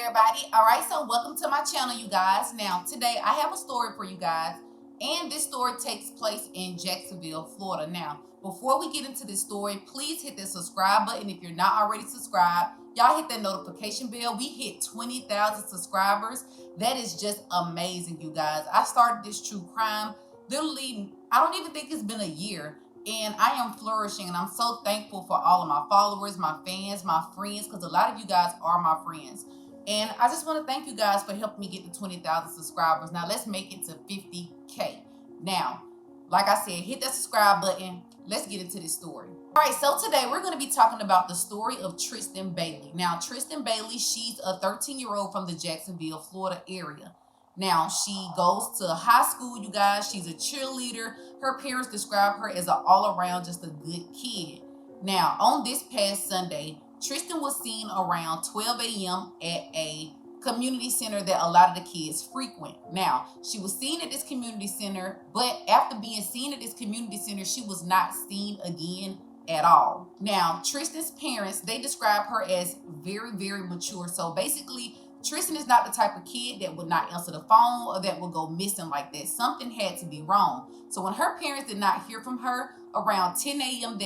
everybody. All right, so welcome to my channel, you guys. Now, today I have a story for you guys, and this story takes place in Jacksonville, Florida. Now, before we get into this story, please hit the subscribe button if you're not already subscribed. Y'all hit that notification bell. We hit 20,000 subscribers. That is just amazing, you guys. I started this true crime literally, I don't even think it's been a year. And I am flourishing, and I'm so thankful for all of my followers, my fans, my friends, because a lot of you guys are my friends. And I just want to thank you guys for helping me get to 20,000 subscribers. Now let's make it to 50K. Now, like I said, hit that subscribe button. Let's get into this story. All right, so today we're going to be talking about the story of Tristyn Bailey. Now, Tristyn Bailey, she's a 13-year-old from the Jacksonville, Florida area. Now, she goes to high school, you guys. She's a cheerleader. Her parents describe her as an all-around, just a good kid. Now, on this past Sunday, Tristyn was seen around 12 a.m. at a community center that a lot of the kids frequent. Now, she was seen at this community center, but after being seen at this community center, she was not seen again at all. Now, Tristyn's parents, they describe her as very, very mature. So basically, Tristyn is not the type of kid that would not answer the phone or that would go missing like that. Something had to be wrong. So when her parents did not hear from her around 10 a.m.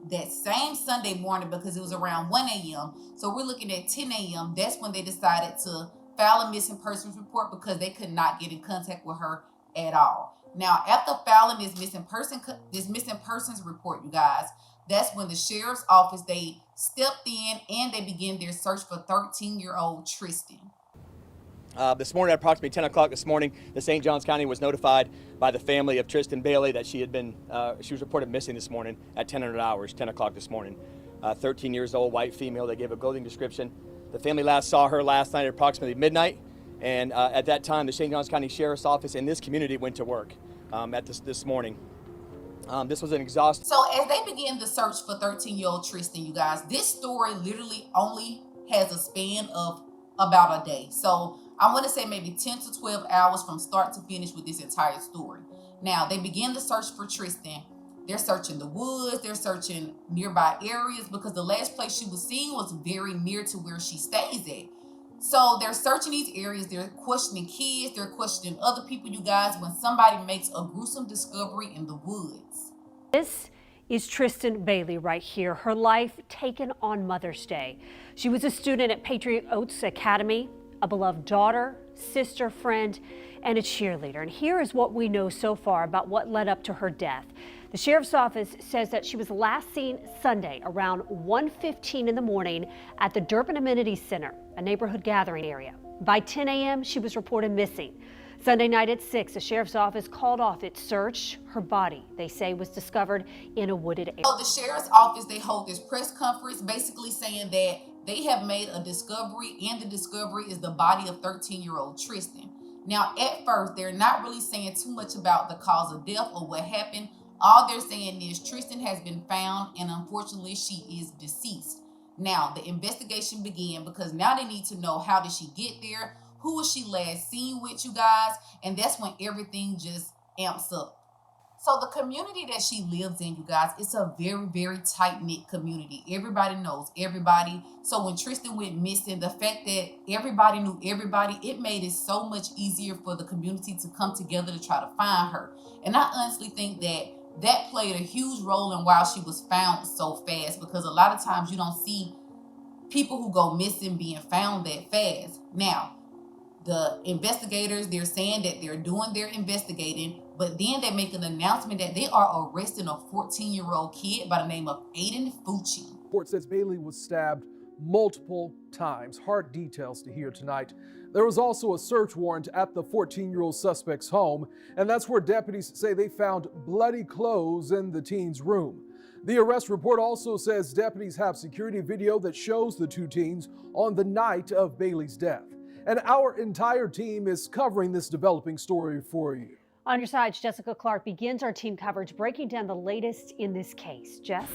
that same Sunday morning, because it was around 1 a.m. So we're looking at 10 a.m. That's when they decided to file a missing persons report, because they could not get in contact with her at all. Now, after filing this missing persons report, you guys, that's when the sheriff's office, they stepped in and they began their search for 13-year-old Tristyn. This morning at approximately 10 o'clock this morning, the St. Johns County was notified by the family of Tristyn Bailey that she was reported missing this morning at 10 o'clock this morning. 13 years old, white female. They gave a clothing description. The family last saw her last night at approximately midnight, and at that time, the St. Johns County Sheriff's Office in this community went to work this morning. This was an exhausting. So as they began the search for 13-year-old Tristyn, you guys, this story literally only has a span of about a day. So I want to say maybe 10 to 12 hours from start to finish with this entire story. Now, they began the search for Tristyn. They're searching the woods. They're searching nearby areas, because the last place she was seen was very near to where she stays at. So they're searching these areas. They're questioning kids. They're questioning other people, you guys, when somebody makes a gruesome discovery in the woods. This is Tristyn Bailey right here. Her life taken on Mother's Day. She was a student at Patriot Oaks Academy, a beloved daughter, sister, friend, and a cheerleader. And here is what we know so far about what led up to her death. The sheriff's office says that she was last seen Sunday around 1:15 in the morning at the Durbin Amenity Center, a neighborhood gathering area. By 10 a.m., she was reported missing. Sunday night at 6, the sheriff's office called off its search. Her body, they say, was discovered in a wooded area. So the sheriff's office, they hold this press conference basically saying that they have made a discovery, and the discovery is the body of 13-year-old Tristyn. Now, at first, they're not really saying too much about the cause of death or what happened. All they're saying is Tristyn has been found, and unfortunately, she is deceased. Now, the investigation began, because now they need to know, how did she get there? Who was she last seen with, you guys? And that's when everything just amps up. So the community that she lives in, you guys, it's a very, very tight-knit community. Everybody knows everybody. So when Tristyn went missing, the fact that everybody knew everybody, it made it so much easier for the community to come together to try to find her. And I honestly think that played a huge role in why she was found so fast, because a lot of times you don't see people who go missing being found that fast. Now, the investigators, they're saying that they're doing their investigating, but then they make an announcement that they are arresting a 14-year-old kid by the name of Aiden Fucci. Report says Bailey was stabbed multiple times. Hard details to hear tonight. There was also a search warrant at the 14-year-old suspect's home, and that's where deputies say they found bloody clothes in the teen's room. The arrest report also says deputies have security video that shows the two teens on the night of Bailey's death. And our entire team is covering this developing story for you. On your side, Jessica Clark begins our team coverage breaking down the latest in this case. Jess?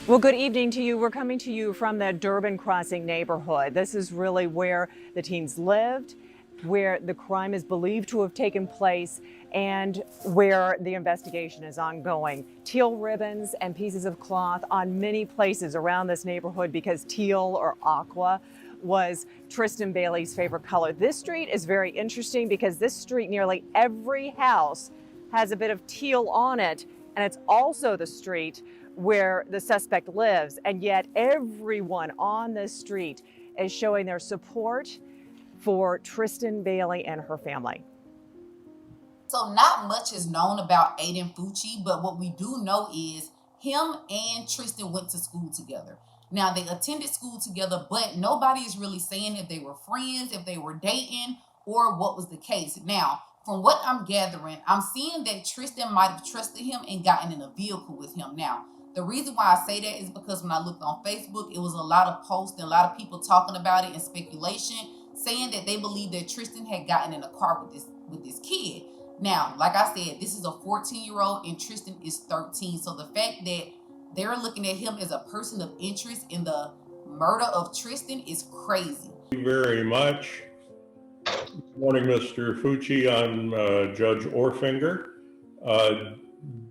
Well, good evening to you. We're coming to you from the Durbin Crossing neighborhood. This is really where the teens lived, where the crime is believed to have taken place, and where the investigation is ongoing. Teal ribbons and pieces of cloth on many places around this neighborhood, because teal or aqua was Tristyn Bailey's favorite color. This street is very interesting because this street, nearly every house has a bit of teal on it, and it's also the street where the suspect lives, and yet everyone on this street is showing their support for Tristyn Bailey and her family. So not much is known about Aiden Fucci, but what we do know is him and Tristyn went to school together. Now, they attended school together, but nobody is really saying if they were friends, if they were dating, or what was the case. Now, from what I'm gathering, I'm seeing that Tristyn might have trusted him and gotten in a vehicle with him. Now, the reason why I say that is because when I looked on Facebook, it was a lot of posts and a lot of people talking about it and speculation, saying that they believe that Tristyn had gotten in a car with this kid. Now, like I said, this is a 14-year-old and Tristyn is 13. So the fact that they're looking at him as a person of interest in the murder of Tristyn is crazy. Thank you very much. Good morning, Mr. Fucci. I'm Judge Orfinger.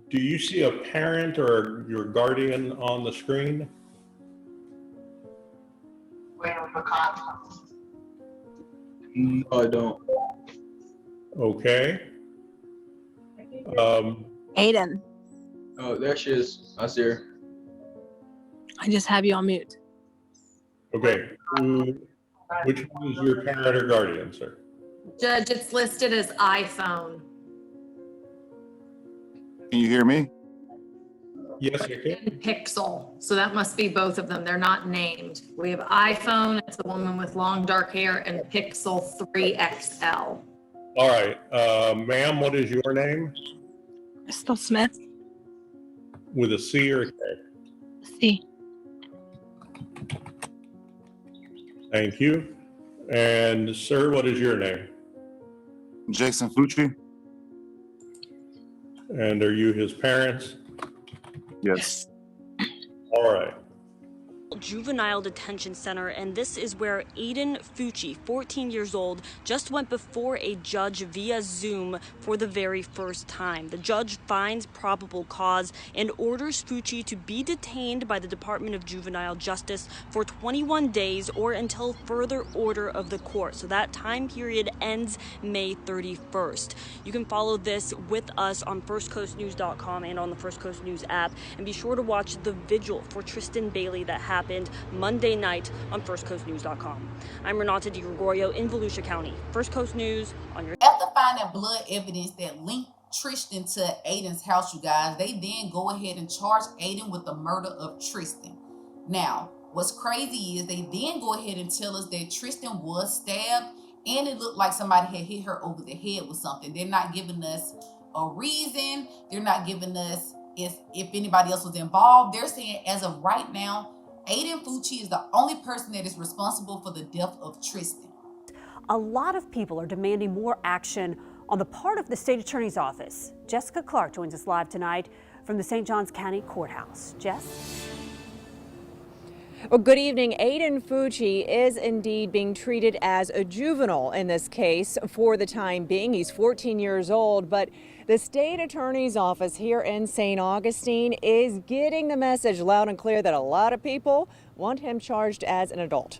Do you see a parent or your guardian on the screen? No, I don't. Okay. Aiden, Oh, there she is. I see her. I just have you on mute. Okay. Which one is your parent or guardian, sir? Judge, it's listed as iPhone. Can you hear me? Yes, I can. And Pixel. So that must be both of them. They're not named. We have iPhone, it's a woman with long dark hair, and Pixel 3 XL. All right. Ma'am, what is your name? Crystal Smith. With a C or a K? C. Thank you. And sir, what is your name? Jason Fucci? And are you his parents? Yes. All right. Juvenile Detention Center, and this is where Aiden Fucci, 14 years old, just went before a judge via Zoom for the very first time. The judge finds probable cause and orders Fucci to be detained by the Department of Juvenile Justice for 21 days or until further order of the court. So that time period ends May 31st. You can follow this with us on firstcoastnews.com and on the First Coast News app, and be sure to watch the vigil for Tristyn Bailey that happened Monday night on firstcoastnews.com. I'm Renata DiGregorio in Volusia County. First Coast News on your... After finding blood evidence that linked Tristyn to Aiden's house, you guys, they then go ahead and charge Aiden with the murder of Tristyn. Now, what's crazy is they then go ahead and tell us that Tristyn was stabbed and it looked like somebody had hit her over the head with something. They're not giving us a reason. They're not giving us if anybody else was involved. They're saying as of right now, Aiden Fucci is the only person that is responsible for the death of Tristyn. A lot of people are demanding more action on the part of the state attorney's office. Jessica Clark joins us live tonight from the St. Johns County Courthouse. Jess? Well, good evening. Aiden Fucci is indeed being treated as a juvenile in this case for the time being. He's 14 years old, but the state attorney's office here in St. Augustine is getting the message loud and clear that a lot of people want him charged as an adult.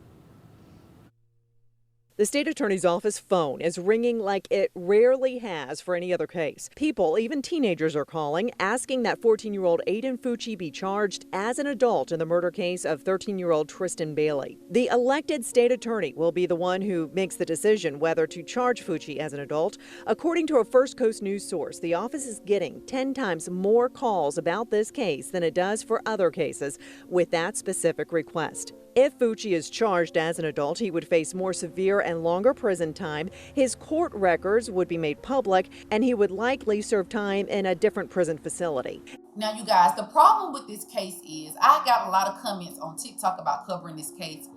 The state attorney's office phone is ringing like it rarely has for any other case. People, even teenagers, are calling, asking that 14-year-old Aiden Fucci be charged as an adult in the murder case of 13-year-old Tristyn Bailey. The elected state attorney will be the one who makes the decision whether to charge Fucci as an adult. According to a First Coast News source, the office is getting 10 times more calls about this case than it does for other cases with that specific request. If Fucci is charged as an adult, he would face more severe and longer prison time. His court records would be made public, and he would likely serve time in a different prison facility. Now, you guys, the problem with this case is I got a lot of comments on TikTok about covering this case.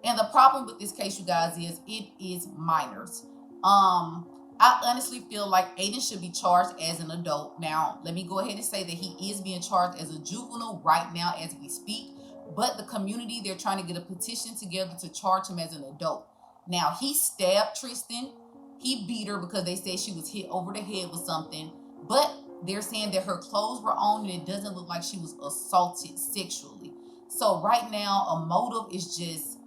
And the problem with this case, you guys, is it is minors. I honestly feel like Aiden should be charged as an adult. Now, let me go ahead and say that he is being charged as a juvenile right now as we speak. But the community, they're trying to get a petition together to charge him as an adult. Now, he stabbed Tristyn. He beat her because they said she was hit over the head with something. But they're saying that her clothes were on and it doesn't look like she was assaulted sexually. So right now, a motive is just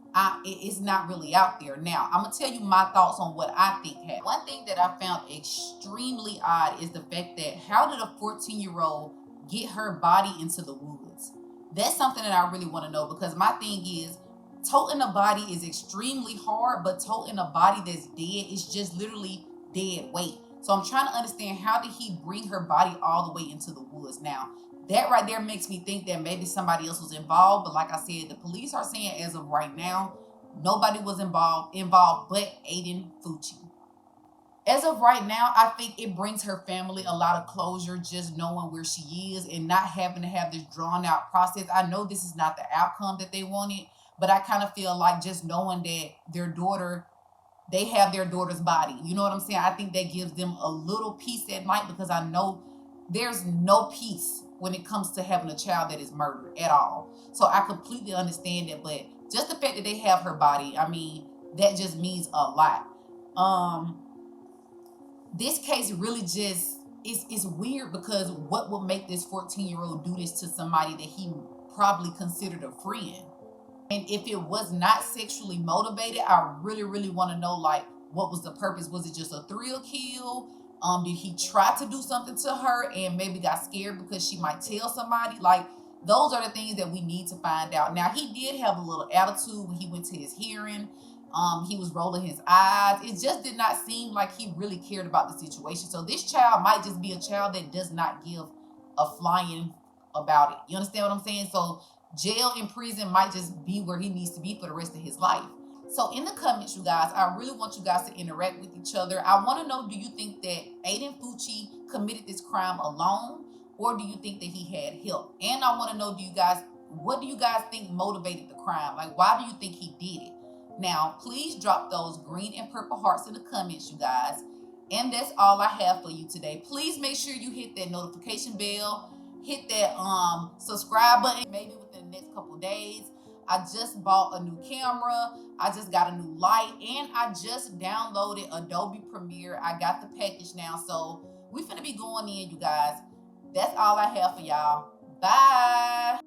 it's not really out there. Now, I'm gonna tell you my thoughts on what I think happened. One thing that I found extremely odd is the fact that how did a 14-year-old get her body into the woods? That's something that I really want to know, because my thing is, toting a body is extremely hard, but toting a body that's dead is just literally dead weight. So I'm trying to understand, how did he bring her body all the way into the woods? Now, that right there makes me think that maybe somebody else was involved, but like I said, the police are saying as of right now, nobody was involved but Aiden Fucci. As of right now, I think it brings her family a lot of closure, just knowing where she is and not having to have this drawn out process. I know this is not the outcome that they wanted, but I kind of feel like just knowing that their daughter, they have their daughter's body. You know what I'm saying? I think that gives them a little peace at night, because I know there's no peace when it comes to having a child that is murdered at all. So I completely understand it, but just the fact that they have her body, I mean, that just means a lot. This case really just is weird, because what would make this 14-year-old do this to somebody that he probably considered a friend? And if it was not sexually motivated, I really, really want to know, like, what was the purpose? Was it just a thrill kill? Did he try to do something to her and maybe got scared because she might tell somebody? Like, those are the things that we need to find out. Now, he did have a little attitude when he went to his hearing. He was rolling his eyes. It just did not seem like he really cared about the situation. So this child might just be a child that does not give a flying about it. You understand what I'm saying? So jail and prison might just be where he needs to be for the rest of his life. So in the comments, you guys, I really want you guys to interact with each other. I want to know, do you think that Aiden Fucci committed this crime alone, or do you think that he had help? And I want to know, what do you guys think motivated the crime? Like, why do you think he did it? Now, please drop those green and purple hearts in the comments, you guys. And that's all I have for you today. Please make sure you hit that notification bell, hit that subscribe button, maybe within the next couple days. I just bought a new camera, I just got a new light, and I just downloaded Adobe Premiere. I got the package now, so we finna be going in, you guys. That's all I have for y'all. Bye.